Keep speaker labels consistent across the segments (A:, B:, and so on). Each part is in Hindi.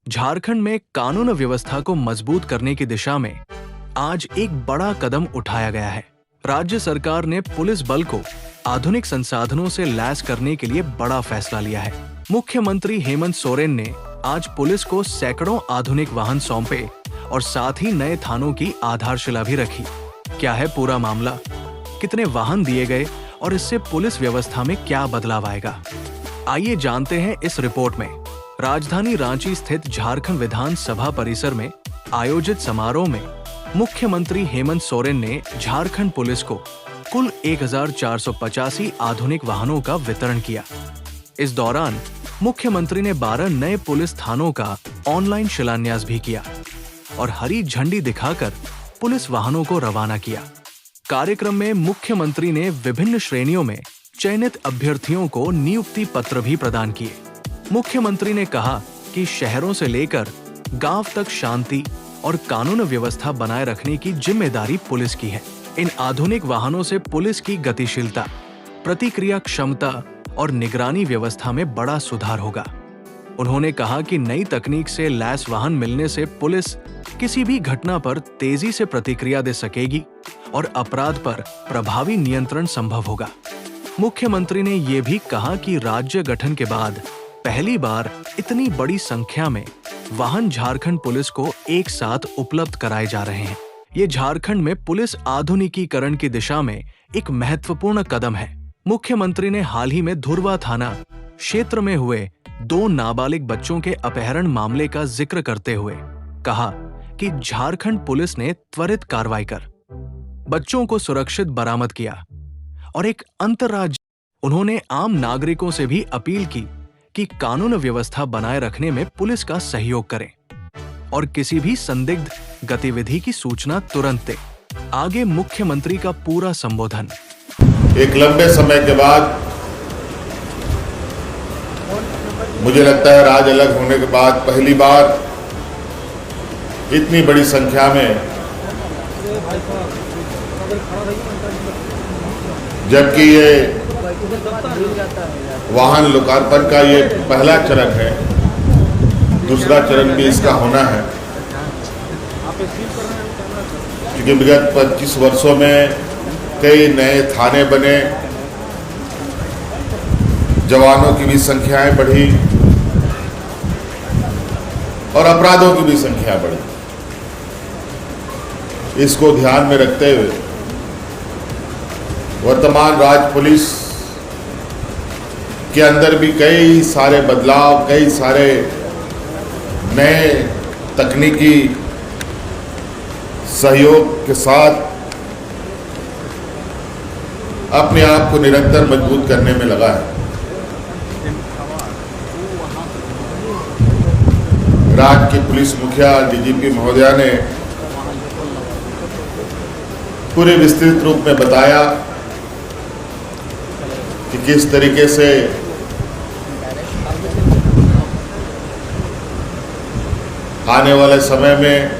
A: झारखंड में कानून व्यवस्था को मजबूत करने की दिशा में आज एक बड़ा कदम उठाया गया है। राज्य सरकार ने पुलिस बल को आधुनिक संसाधनों से लैस करने के लिए बड़ा फैसला लिया है। मुख्यमंत्री हेमंत सोरेन ने आज पुलिस को सैकड़ों आधुनिक वाहन सौंपे और साथ ही नए थानों की आधारशिला भी रखी। क्या है पूरा मामला, कितने वाहन दिए गए और इससे पुलिस व्यवस्था में क्या बदलाव आएगा, आइए जानते हैं इस रिपोर्ट में। राजधानी रांची स्थित झारखंड विधानसभा परिसर में आयोजित समारोह में मुख्यमंत्री हेमंत सोरेन ने झारखंड पुलिस को कुल 1485 आधुनिक वाहनों का वितरण किया। इस दौरान मुख्यमंत्री ने 12 नए पुलिस थानों का ऑनलाइन शिलान्यास भी किया और हरी झंडी दिखाकर पुलिस वाहनों को रवाना किया। कार्यक्रम में मुख्यमंत्री ने विभिन्न श्रेणियों में चयनित अभ्यर्थियों को नियुक्ति पत्र भी प्रदान किए। मुख्यमंत्री ने कहा कि शहरों से लेकर गांव तक शांति और कानून व्यवस्था बनाए रखने की जिम्मेदारी पुलिस की है। इन आधुनिक वाहनों से पुलिस की गतिशीलता, प्रतिक्रिया क्षमता और निगरानी व्यवस्था में बड़ा सुधार होगा। उन्होंने कहा कि नई तकनीक से लैस वाहन मिलने से पुलिस किसी भी घटना पर तेजी से प्रतिक्रिया दे सकेगी और अपराध पर प्रभावी नियंत्रण संभव होगा। मुख्यमंत्री ने ये भी कहा कि राज्य गठन के बाद पहली बार इतनी बड़ी संख्या में वाहन झारखंड पुलिस को एक साथ उपलब्ध कराए जा रहे हैं। ये झारखंड में पुलिस आधुनिकीकरण की दिशा में एक महत्वपूर्ण कदम है। मुख्यमंत्री ने हाल ही में धुरवा थाना क्षेत्र में हुए 2 नाबालिग बच्चों के अपहरण मामले का जिक्र करते हुए कहा कि झारखंड पुलिस ने त्वरित कार्रवाई कर बच्चों को सुरक्षित बरामद किया और एक अंतर्राज्यीय। उन्होंने आम नागरिकों से भी अपील की कि कानून व्यवस्था बनाए रखने में पुलिस का सहयोग करें और किसी भी संदिग्ध गतिविधि की सूचना तुरंत दें। आगे मुख्यमंत्री का पूरा संबोधन।
B: एक लंबे समय के बाद मुझे लगता है राज्य अलग होने के बाद पहली बार इतनी बड़ी संख्या में, जबकि ये वाहन लोकार्पण का ये पहला चरण है, दूसरा चरण भी इसका होना है, क्योंकि विगत 25 वर्षों में कई नए थाने बने, जवानों की भी संख्याएं बढ़ी और अपराधों की भी संख्या बढ़ी। इसको ध्यान में रखते हुए वर्तमान राज्य पुलिस के अंदर भी कई सारे बदलाव, कई सारे नए तकनीकी सहयोग के साथ अपने आप को निरंतर मजबूत करने में लगा है। राज्य के पुलिस मुखिया डीजीपी महोदया ने पूरे विस्तृत रूप में बताया कि किस तरीके से आने वाले समय में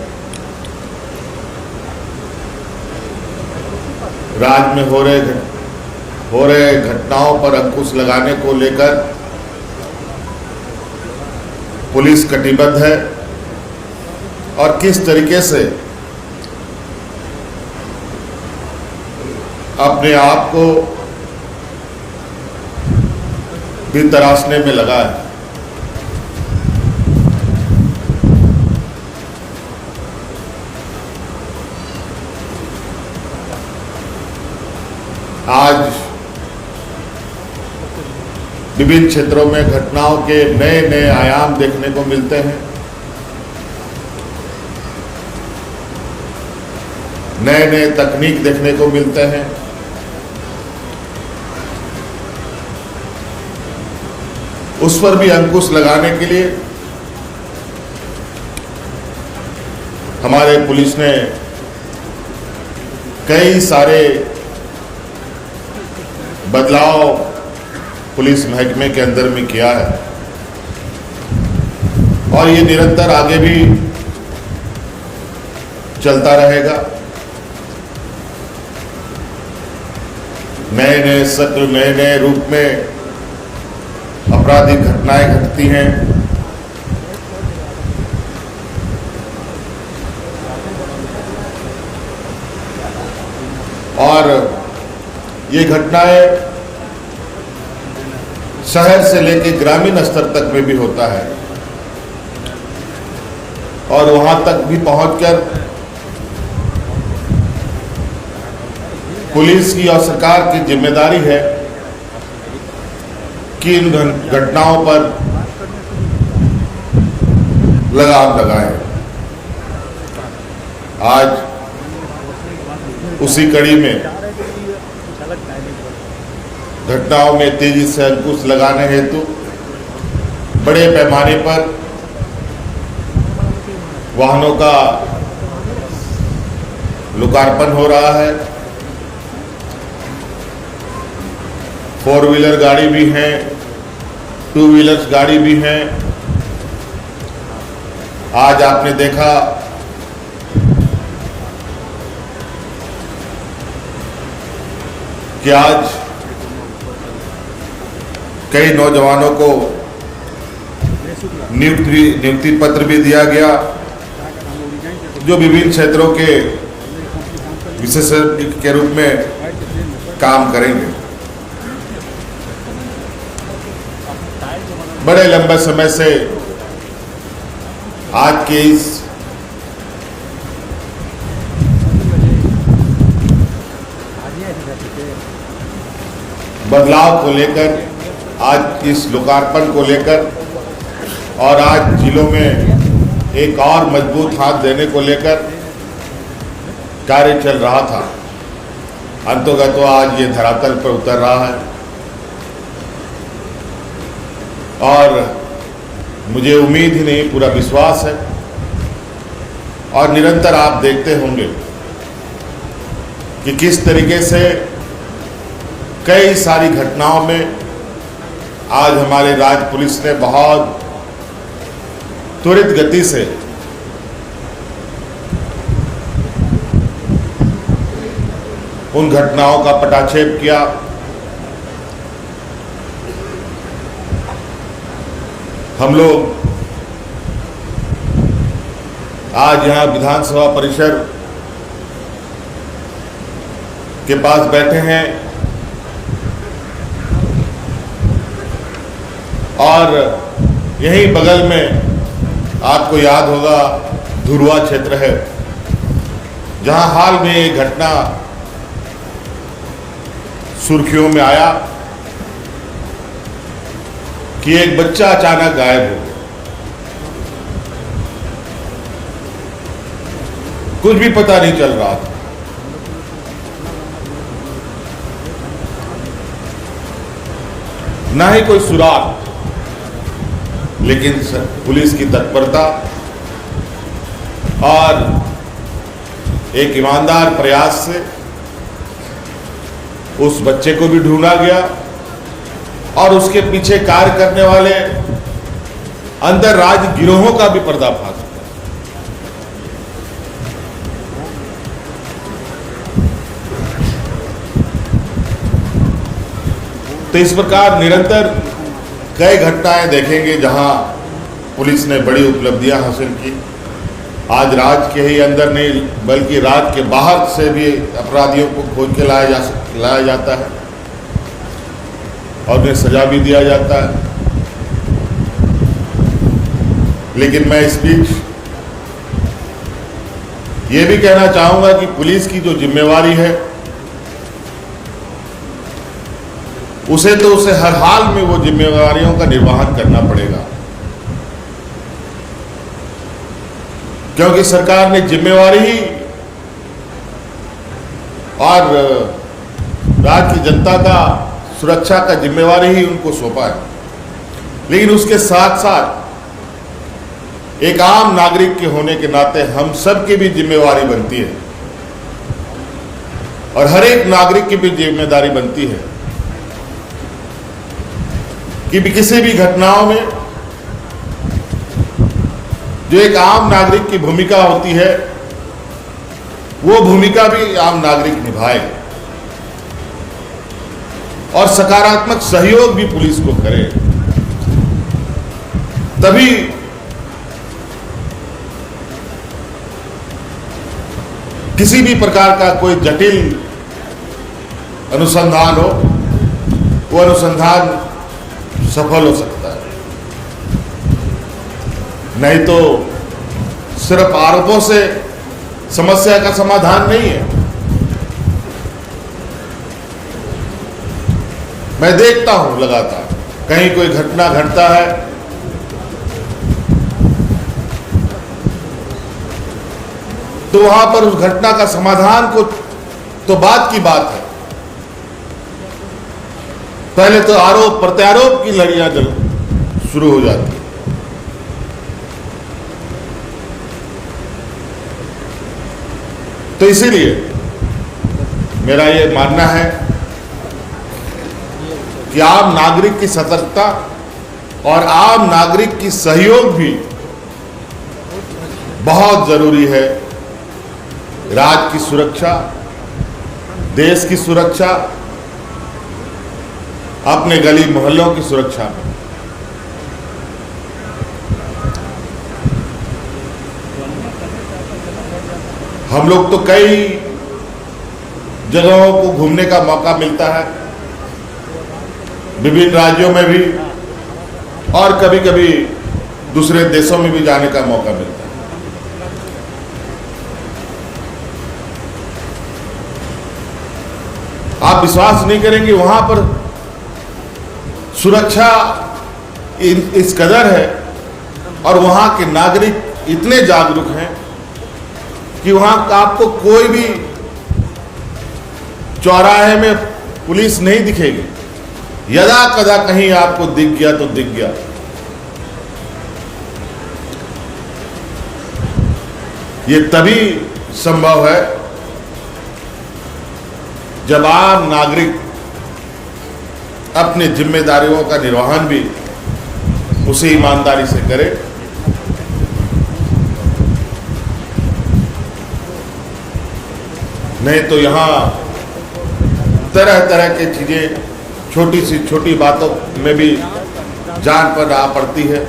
B: राज्य में हो रहे घटनाओं पर अंकुश लगाने को लेकर पुलिस कटिबद्ध है और किस तरीके से अपने आप को भी तराशने में लगा है। आज विभिन्न क्षेत्रों में घटनाओं के नए नए आयाम देखने को मिलते हैं, नए नए तकनीक देखने को मिलते हैं। उस पर भी अंकुश लगाने के लिए हमारे पुलिस ने कई सारे बदलाव पुलिस महकमे के अंदर में किया है और ये निरंतर आगे भी चलता रहेगा। नए नए सत्र, नए नए रूप में आपराधिक घटनाएं घटती हैं, और ये घटनाएं शहर से लेकर ग्रामीण स्तर तक में भी होता है और वहां तक भी पहुंचकर पुलिस की और सरकार की जिम्मेदारी है कि इन घटनाओं पर लगाम लगाएं। आज उसी कड़ी में घटनाओं में तेजी से अंकुश लगाने हेतु बड़े पैमाने पर वाहनों का लोकार्पण हो रहा है। 4 व्हीलर गाड़ी भी हैं, 2 व्हीलर्स गाड़ी भी हैं। आज आपने देखा कि आज कई नौजवानों को नियुक्ति पत्र भी दिया गया जो विभिन्न क्षेत्रों के विशेषज्ञ के रूप में काम करेंगे। बड़े लंबे समय से आज के इस बदलाव को लेकर, आज इस लोकार्पण को लेकर और आज जिलों में एक और मजबूत हाथ देने को लेकर कार्य चल रहा था, अंततः तो आज ये धरातल पर उतर रहा है। और मुझे उम्मीद ही नहीं, पूरा विश्वास है और निरंतर आप देखते होंगे कि किस तरीके से कई सारी घटनाओं में आज हमारे राज्य पुलिस ने बहुत त्वरित गति से उन घटनाओं का पटाक्षेप किया। हम लोग आज यहां विधानसभा परिसर के पास बैठे हैं और यहीं बगल में आपको याद होगा धुरवा क्षेत्र है, जहां हाल में एक घटना सुर्खियों में आया कि एक बच्चा अचानक गायब हो गया। कुछ भी पता नहीं चल रहा था। ना ही कोई सुराग, लेकिन पुलिस की तत्परता और एक ईमानदार प्रयास से उस बच्चे को भी ढूंढा गया और उसके पीछे कार्य करने वाले अंतर राज्य गिरोहों का भी पर्दाफाश हुआ। तो इस प्रकार निरंतर कई घटनाएं देखेंगे जहां पुलिस ने बड़ी उपलब्धियां हासिल की। आज राज्य के ही अंदर नहीं बल्कि राज्य के बाहर से भी अपराधियों को खोज के लाया जाता है और उन्हें सजा भी दिया जाता है। लेकिन मैं इस बीच ये भी कहना चाहूंगा कि पुलिस की जो जिम्मेवारी है उसे हर हाल में वो जिम्मेवारियों का निर्वहन करना पड़ेगा, क्योंकि सरकार ने जिम्मेवारी ही और राज्य की जनता का सुरक्षा का जिम्मेवारी ही उनको सौंपा है। लेकिन उसके साथ साथ एक आम नागरिक के होने के नाते हम सब की भी जिम्मेवारी बनती है और हर एक नागरिक की भी जिम्मेदारी बनती है कि भी किसी भी घटनाओं में जो एक आम नागरिक की भूमिका होती है वो भूमिका भी आम नागरिक निभाए और सकारात्मक सहयोग भी पुलिस को करे। तभी किसी भी प्रकार का कोई जटिल अनुसंधान हो, वो अनुसंधान सफल हो सकता है। नहीं तो सिर्फ आरोपों से समस्या का समाधान नहीं है। मैं देखता हूं लगातार कहीं कोई घटना घटता है तो वहां पर उस घटना का समाधान को तो बात की बात है, पहले तो आरोप प्रत्यारोप की लड़ियां शुरू हो जाती है। तो इसीलिए मेरा ये मानना है कि आम नागरिक की सतर्कता और आम नागरिक की सहयोग भी बहुत जरूरी है। राज्य की सुरक्षा, देश की सुरक्षा, अपने गली मोहल्लों की सुरक्षा में। हम लोग तो कई जगहों को घूमने का मौका मिलता है, विभिन्न राज्यों में भी और कभी कभी दूसरे देशों में भी जाने का मौका मिलता है। आप विश्वास नहीं करेंगे, वहां पर सुरक्षा इस कदर है और वहां के नागरिक इतने जागरूक हैं कि वहां आपको कोई भी चौराहे में पुलिस नहीं दिखेगी। यदा कदा कहीं आपको दिख गया तो दिख गया। ये तभी संभव है जब आम नागरिक अपनी जिम्मेदारियों का निर्वहन भी उसी ईमानदारी से करे। नहीं तो यहां तरह तरह की चीजें, छोटी सी छोटी बातों में भी जान पर आ पड़ती है।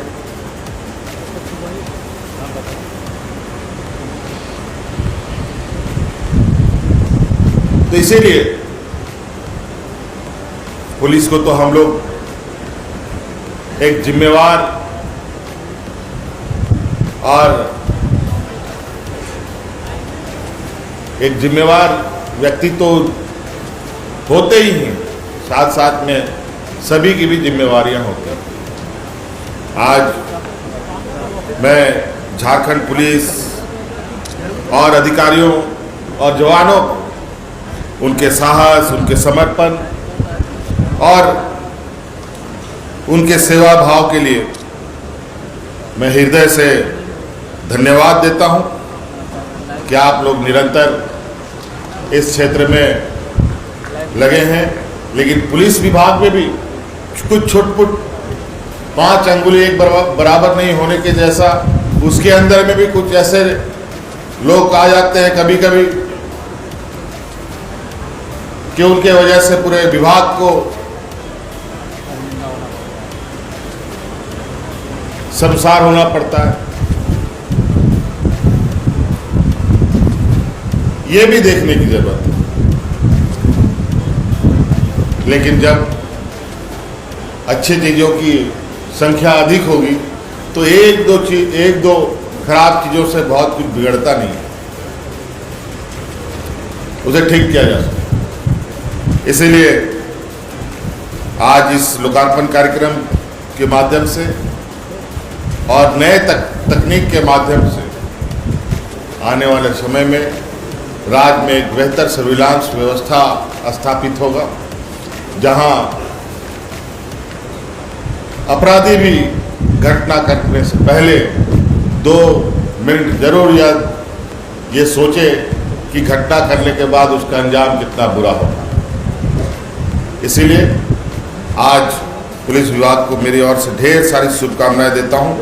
B: तो इसीलिए पुलिस को तो हम लोग एक जिम्मेवार और एक जिम्मेवार व्यक्ति तो होते ही हैं, साथ साथ में सभी की भी जिम्मेवारियां होती हैं। आज मैं झारखंड पुलिस और अधिकारियों और जवानों को उनके साहस, उनके समर्पण और उनके सेवा भाव के लिए मैं हृदय से धन्यवाद देता हूं कि आप लोग निरंतर इस क्षेत्र में लगे हैं। लेकिन पुलिस विभाग में भी कुछ छुटपुट 5 अंगुली एक बराबर नहीं होने के जैसा, उसके अंदर में भी कुछ ऐसे लोग आ जाते हैं कभी कभी कि उनके वजह से पूरे विभाग को शर्मसार होना पड़ता है। ये भी देखने की जरूरत है। लेकिन जब अच्छी चीजों की संख्या अधिक होगी तो एक दो खराब चीजों से बहुत कुछ बिगड़ता नहीं है, उसे ठीक किया जा सकता। इसीलिए आज इस लोकार्पण कार्यक्रम के माध्यम से और नए तकनीक के माध्यम से आने वाले समय में राज्य में एक बेहतर सर्विलांस व्यवस्था स्थापित होगा, जहां अपराधी भी घटना करने से पहले 2 मिनट जरूर ये सोचे कि घटना करने के बाद उसका अंजाम कितना बुरा होगा। इसीलिए आज पुलिस विभाग को मेरी ओर से ढेर सारी शुभकामनाएं देता हूं।